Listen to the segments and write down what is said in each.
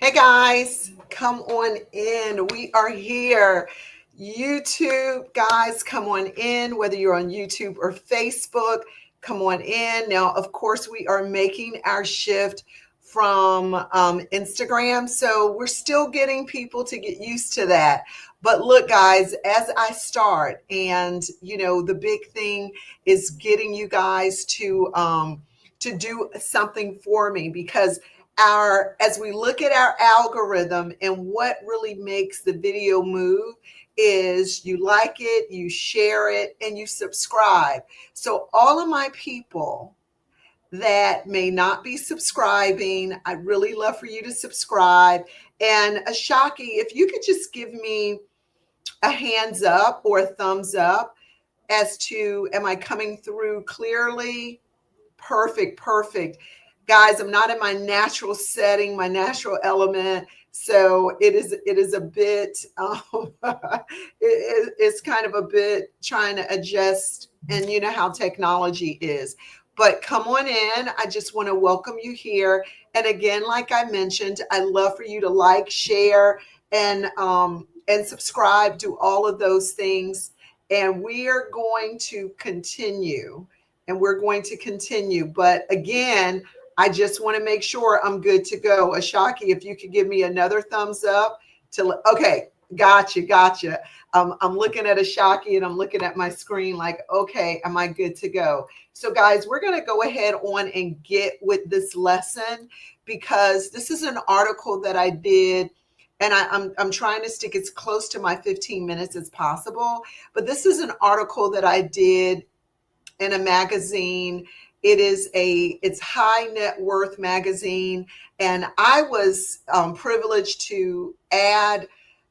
Hey guys, come on in. We are here. YouTube guys, come on in, whether you're on YouTube or Facebook, come on in. Now, of course, we are making our shift from Instagram. So we're still getting people to get used to that. But look, guys, as I start, and the big thing is getting you guys to do something for me because as we look at our algorithm and what really makes the video move is you like it, you share it, and you subscribe. So all of my people that may not be subscribing, I'd really love for you to subscribe. And Ashaki, if you could just give me a hands up or a thumbs up as to am I coming through clearly? Perfect, perfect. Guys, I'm not in my natural setting, my natural element. So it is a bit it's kind of a bit trying to adjust, and you know how technology is. But come on in. I just want to welcome you here. And again, like I mentioned, I love for you to like, share, and subscribe, do all of those things. And we are going to continue and we're going to continue. But again, I just want to make sure I'm good to go. Ashaki, if you could give me another thumbs up okay, gotcha. I'm looking at Ashaki and I'm looking at my screen like, okay, am I good to go? So guys, we're going to go ahead on and get with this lesson because this is an article that I did and I'm trying to stick as close to my 15 minutes as possible. But this is an article that I did in a magazine. It's High Net Worth magazine, and I was privileged to add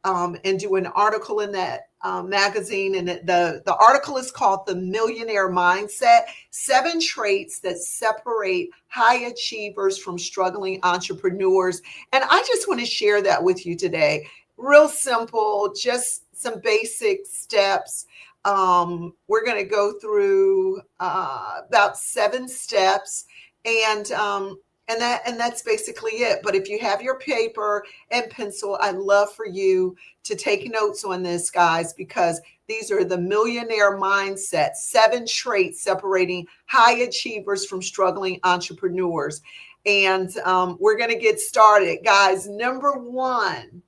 and do an article in that magazine. And the article is called "The Millionaire Mindset: 7 Traits that Separate High Achievers from Struggling Entrepreneurs." And I just want to share that with you today. Real simple, just some basic steps. We're going to go through about 7 steps, and that's basically it. But if you have your paper and pencil, I'd love for you to take notes on this, guys, because these are the millionaire mindset, 7 traits separating high achievers from struggling entrepreneurs. And we're going to get started, guys. Number 1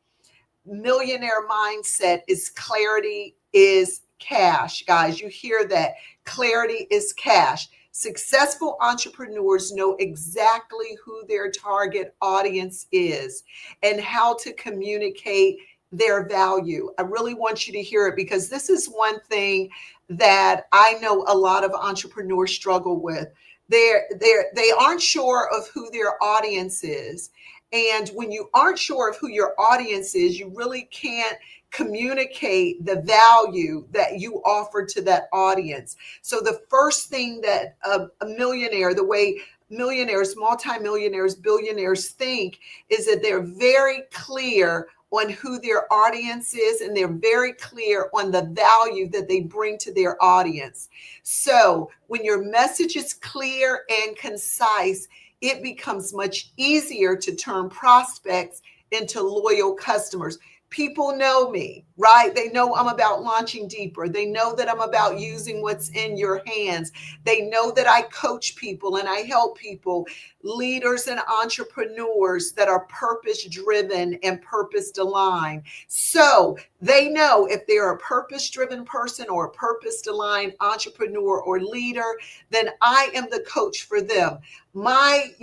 millionaire mindset is clarity is cash. Guys, you hear that? Clarity is cash. Successful entrepreneurs know exactly who their target audience is and how to communicate their value. I really want you to hear it because this is one thing that I know a lot of entrepreneurs struggle with. They aren't sure of who their audience is. And when you aren't sure of who your audience is, you really can't communicate the value that you offer to that audience. So the first thing that a millionaire, the way millionaires, multimillionaires, billionaires think is that they're very clear on who their audience is, and they're very clear on the value that they bring to their audience. So when your message is clear and concise, it becomes much easier to turn prospects into loyal customers. People know me, right? They know I'm about launching deeper. They know that I'm about using what's in your hands. They know that I coach people and I help people, leaders and entrepreneurs that are purpose driven and purpose aligned. So they know if they're a purpose driven person or a purpose aligned entrepreneur or leader, then I am the coach for them. My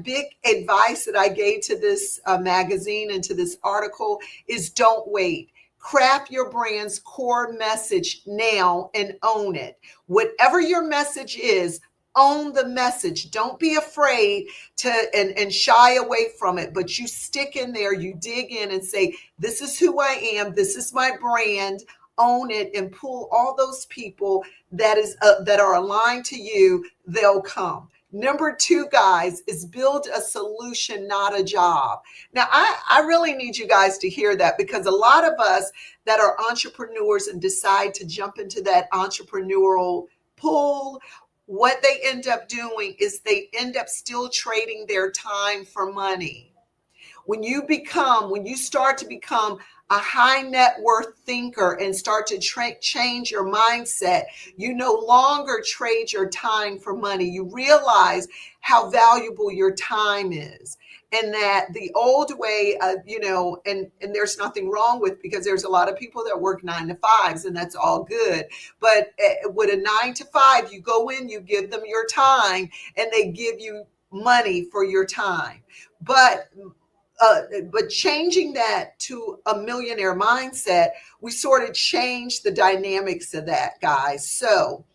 big advice that I gave to this magazine and to this article is don't wait. Craft your brand's core message now and own it. Whatever your message is, own the message. Don't be afraid to and shy away from it, but you stick in there, you dig in and say, this is who I am, this is my brand. Own it and pull all those people that are aligned to you. They'll come. Number 2, guys, is build a solution, not a job. Now, I really need you guys to hear that because a lot of us that are entrepreneurs and decide to jump into that entrepreneurial pool, what they end up doing is they end up still trading their time for money. When you start to become a high net worth thinker and start to change your mindset, you no longer trade your time for money. You realize how valuable your time is. And that the old way, and there's nothing wrong with, because there's a lot of people that work 9 to 5s and that's all good. But with a 9 to 5, you go in, you give them your time, and they give you money for your time. But changing that to a millionaire mindset, we sort of change the dynamics of that, guys. So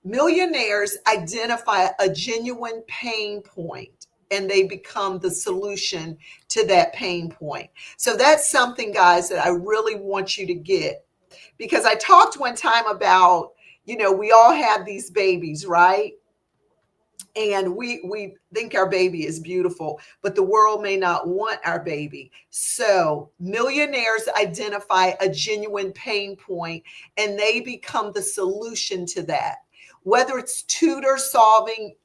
millionaires identify a genuine pain point and they become the solution to that pain point. So that's something, guys, that I really want you to get, because I talked one time about, we all have these babies, right? And we think our baby is beautiful, but the world may not want our baby. So millionaires identify a genuine pain point and they become the solution to that. Whether it's tutor solving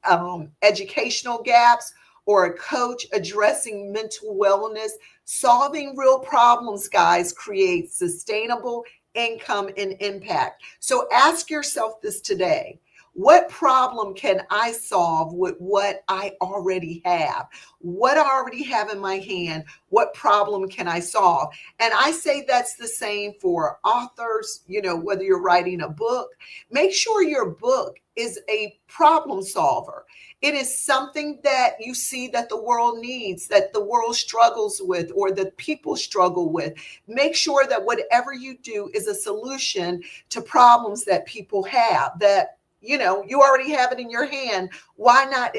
educational gaps or a coach addressing mental wellness, solving real problems, guys, creates sustainable income and impact. So ask yourself this today: what problem can I solve with what I already have? What I already have in my hand, what problem can I solve? And I say that's the same for authors, whether you're writing a book, make sure your book is a problem solver. It is something that you see that the world needs, that the world struggles with, or that people struggle with. Make sure that whatever you do is a solution to problems that people have, that you already have it in your hand. Why not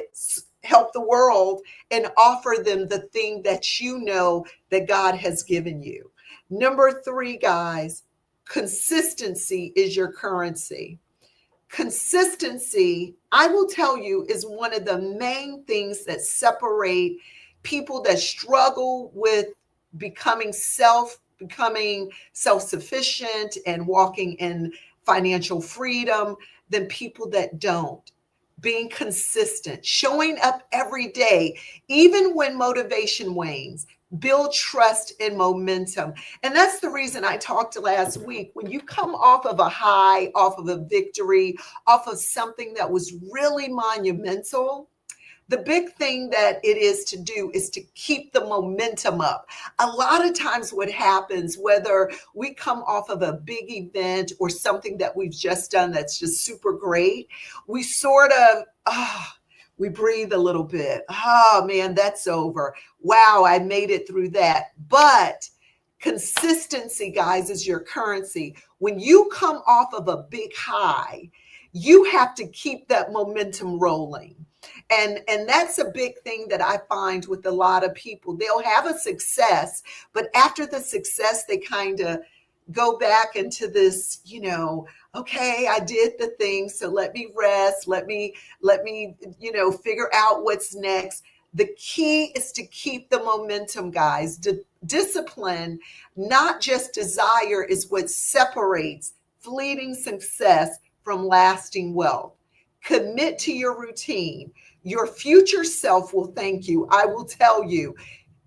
help the world and offer them the thing that that God has given you? Number 3, guys, consistency is your currency. Consistency, I will tell you, is one of the main things that separate people that struggle with becoming self-sufficient and walking in financial freedom than people that don't. Being consistent, showing up every day, even when motivation wanes, build trust and momentum. And that's the reason I talked last week. When you come off of a high, off of a victory, off of something that was really monumental, the big thing that it is to do is to keep the momentum up. A lot of times what happens, whether we come off of a big event or something that we've just done that's just super great, we sort of, we breathe a little bit. Oh man, that's over. Wow, I made it through that. But consistency, guys, is your currency. When you come off of a big high, you have to keep that momentum rolling. And that's a big thing that I find with a lot of people. They'll have a success, but after the success, they kind of go back into this, okay, I did the thing, so let me rest, let me, figure out what's next. The key is to keep the momentum, guys. Discipline, not just desire, is what separates fleeting success from lasting wealth. Commit to your routine. Your future self will thank you. I will tell you,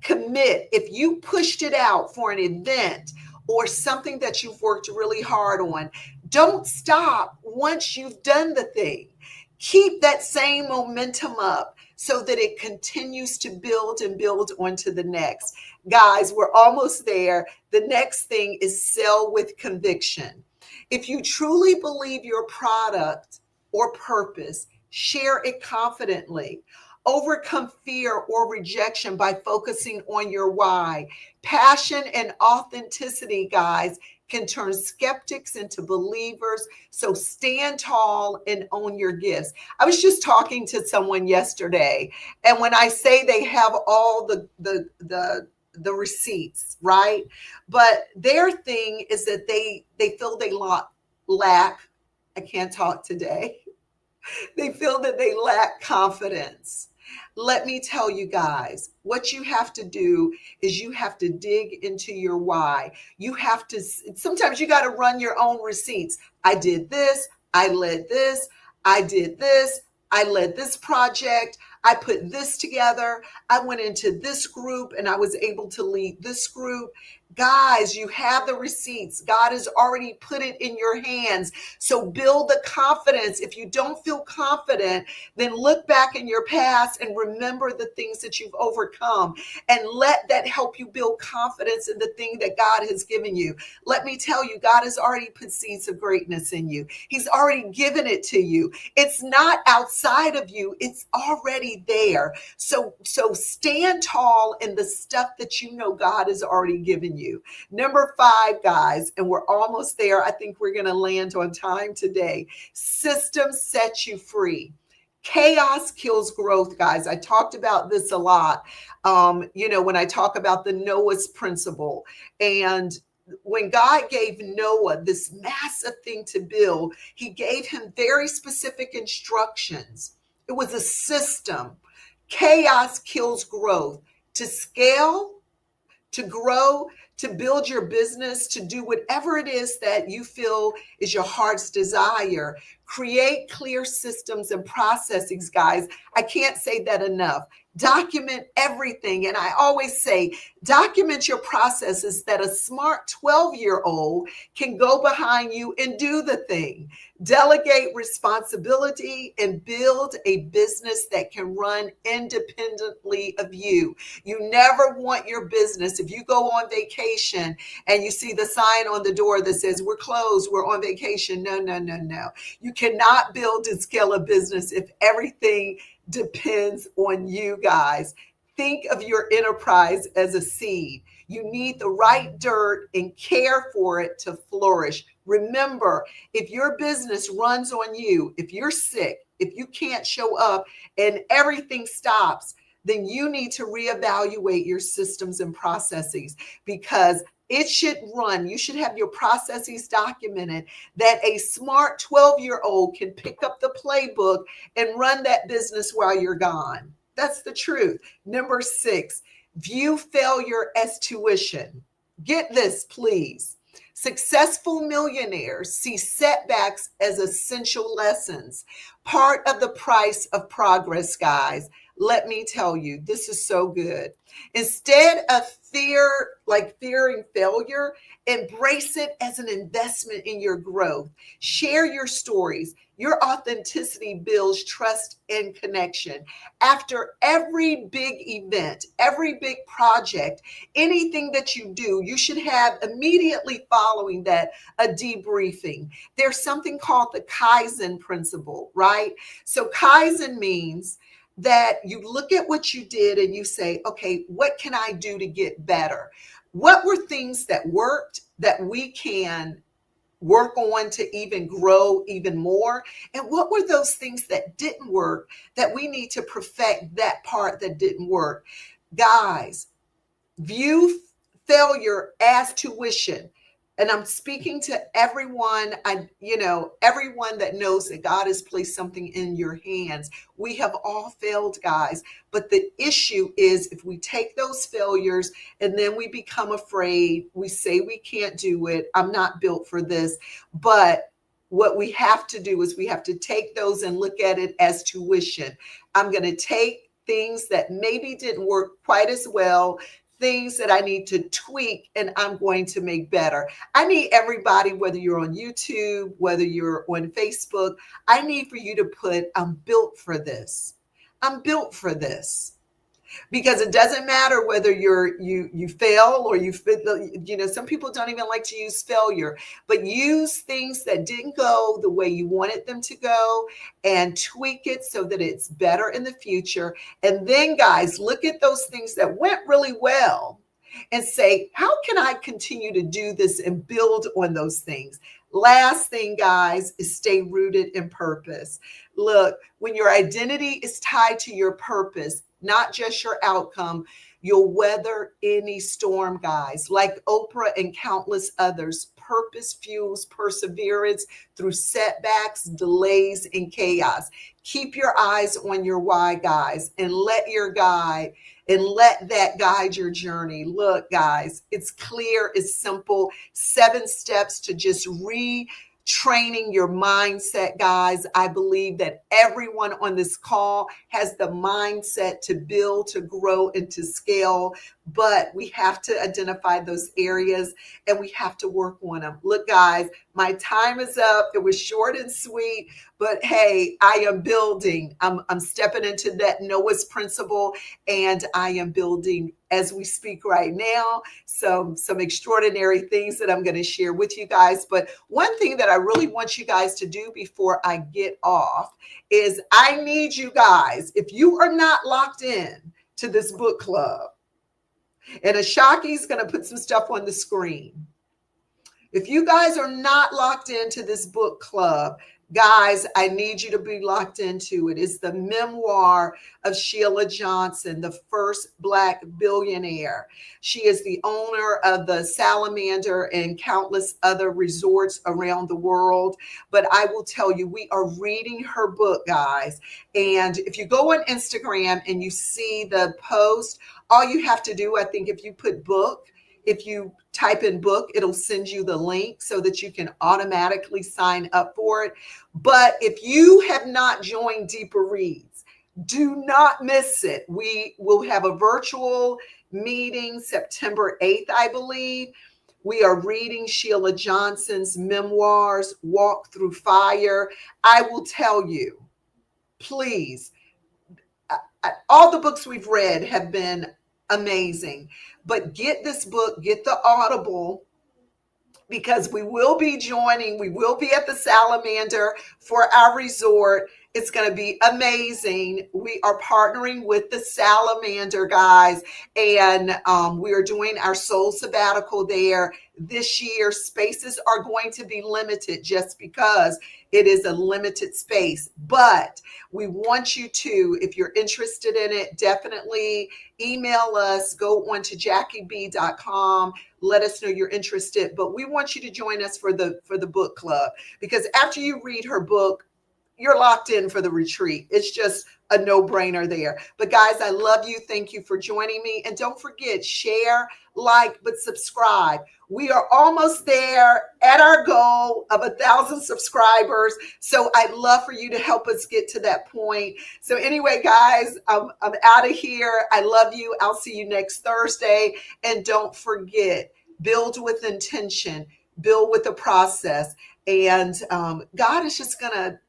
commit. If you pushed it out for an event or something that you've worked really hard on, don't stop once you've done the thing. Keep that same momentum up so that it continues to build and build onto the next. Guys, we're almost there. The next thing is sell with conviction. If you truly believe your product or purpose, share it confidently. Overcome fear or rejection by focusing on your why. Passion and authenticity, guys, can turn skeptics into believers. So stand tall and own your gifts. I was just talking to someone yesterday, and when I say they have all the receipts, right? But their thing is that they feel they lack. I can't talk today. They feel that they lack confidence. Let me tell you guys, what you have to do is you have to dig into your why. You have to, sometimes you got to run your own receipts. I did this, I led this, I did this, I led this project, I put this together. I went into this group and I was able to lead this group. Guys, you have the receipts. God has already put it in your hands. So build the confidence. If you don't feel confident, then look back in your past and remember the things that you've overcome, and let that help you build confidence in the thing that God has given you. Let me tell you, God has already put seeds of greatness in you. He's already given it to you. It's not outside of you. It's already there. So stand tall in the stuff that you know God has already given you. Number 5, guys, and we're almost there. I think we're going to land on time today. Systems set you free. Chaos kills growth, guys. I talked about this a lot. When I talk about the Noah's principle, and when God gave Noah this massive thing to build, he gave him very specific instructions. It was a system. Chaos kills growth. To scale, to grow, to build your business, to do whatever it is that you feel is your heart's desire. Create clear systems and processes, guys. I can't say that enough. Document everything. And I always say, document your processes that a smart 12-year-old can go behind you and do the thing. Delegate responsibility and build a business that can run independently of you. You never want your business, if you go on vacation and you see the sign on the door that says, we're closed, we're on vacation. No, no, no, no. You cannot build and scale a business if everything depends on you, guys. Think of your enterprise as a seed. You need the right dirt and care for it to flourish. Remember, if your business runs on you, if you're sick, if you can't show up and everything stops, then you need to reevaluate your systems and processes, because it should run. You should have your processes documented that a smart 12-year-old can pick up the playbook and run that business while you're gone. That's the truth. Number 6, view failure as tuition. Get this, please. Successful millionaires see setbacks as essential lessons, part of the price of progress, guys. Let me tell you, this is so good. Instead of fearing failure, embrace it as an investment in your growth. Share your stories. Your authenticity builds trust and connection. After every big event, every big project, anything that you do, you should have immediately following that a debriefing. There's something called the Kaizen principle, right? So Kaizen means that you look at what you did and you say, okay, what can I do to get better? What were things that worked that we can work on to even grow even more? And what were those things that didn't work that we need to perfect that part that didn't work? Guys, view failure as tuition. And I'm speaking to everyone, everyone that knows that God has placed something in your hands. We have all failed, guys. But the issue is, if we take those failures and then we become afraid, we say we can't do it, I'm not built for this. But what we have to do is we have to take those and look at it as tuition. I'm going to take things that maybe didn't work quite as well, things that I need to tweak, and I'm going to make better. I need everybody, whether you're on YouTube, whether you're on Facebook, I need for you to put, I'm built for this. I'm built for this. Because it doesn't matter whether you fail or some people don't even like to use failure, but use things that didn't go the way you wanted them to go and tweak it so that it's better in the future. And then, guys, look at those things that went really well and say, how can I continue to do this and build on those things? Last thing, guys, is stay rooted in purpose. Look, when your identity is tied to your purpose, not just your outcome, you'll weather any storm, guys. Like Oprah and countless others, purpose fuels perseverance through setbacks, delays, and chaos. Keep your eyes on your why, guys, and let that guide your journey. Look, guys, it's clear, it's simple. 7 steps to just training your mindset, guys. I believe that everyone on this call has the mindset to build, to grow, and to scale, but we have to identify those areas and we have to work on them. Look, guys, my time is up. It was short and sweet, but hey, I am building. I'm stepping into that Noah's principle, and I am building as we speak right now. So some extraordinary things that I'm going to share with you guys. But one thing that I really want you guys to do before I get off is I need you guys, if you are not locked in to this book club, and Ashaki's going to put some stuff on the screen. If you guys are not locked into this book club, guys, I need you to be locked into it. It's the memoir of Sheila Johnson, the first Black billionaire. She is the owner of the Salamander and countless other resorts around the world. But I will tell you, we are reading her book, guys. And if you go on Instagram and you see the post, all you have to do, I think, if you put book, if you type in book, it'll send you the link so that you can automatically sign up for it. But if you have not joined Deeper Reads, do not miss it. We will have a virtual meeting September 8th, I believe. We are reading Sheila Johnson's memoirs, Walk Through Fire. I will tell you, please, all the books we've read have been amazing, but get this book, get the Audible, because we will be at the Salamander for our resort. It's going to be amazing. We are partnering with the Salamander, guys, and we are doing our soul sabbatical there this year. Spaces are going to be limited just because it is a limited space, but we want you to, if you're interested in it, definitely email us, go on to JackieB.com, let us know you're interested. But we want you to join us for the book club, because after you read her book, you're locked in for the retreat. It's just a no-brainer there. But guys, I love you. Thank you for joining me. And don't forget, share, like, but subscribe. We are almost there at our goal of 1,000 subscribers. So I'd love for you to help us get to that point. So anyway, guys, I'm out of here. I love you. I'll see you next Thursday. And don't forget, build with intention, build with a process. And God is just going to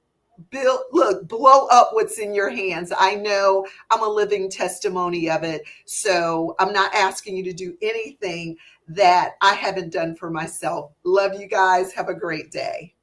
blow up what's in your hands. I know, I'm a living testimony of it. So I'm not asking you to do anything that I haven't done for myself. Love you guys. Have a great day.